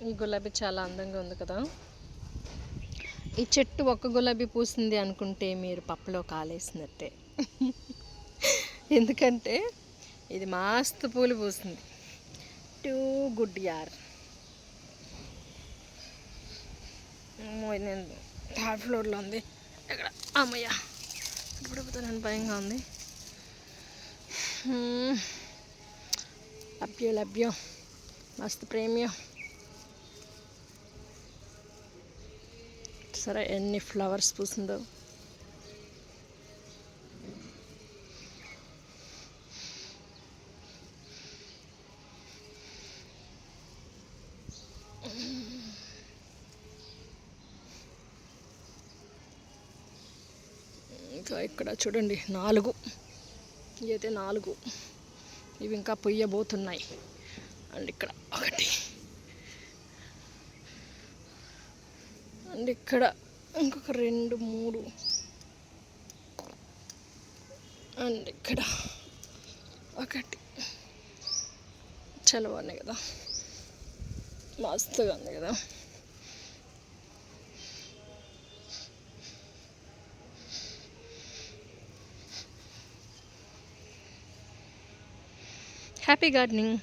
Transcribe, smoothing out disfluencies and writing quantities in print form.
ఈ గులాబీ చాలా అందంగా ఉంది కదా. ఈ చెట్టు ఒక్క గులాబీ పూసింది అనుకుంటే మీరు పప్పులో కాలేసినట్టే. ఎందుకంటే ఇది మస్తు పూలు పూసింది. టూ గుడ్ యార్. నేను థర్డ్ ఫ్లోర్లో ఉంది ఇక్కడ. అమ్మయ్య ఇప్పుడు భయంగా ఉంది. లభ్యం మస్తు ప్రేమ్యం. సరే ఎన్ని ఫ్లవర్స్ పూసిందో. ఇంకా ఇక్కడ చూడండి 4, ఇదైతే 4, ఇవి ఇంకా పొయ్యబోతున్నాయి. అండ్ ఇక్కడ 1, అండ్ ఇక్కడ ఇంకొక 2, 3, అండ్ ఇక్కడ 1. చాలా బాగున్నాయి కదా, మస్తుగా ఉంది కదా. Happy gardening.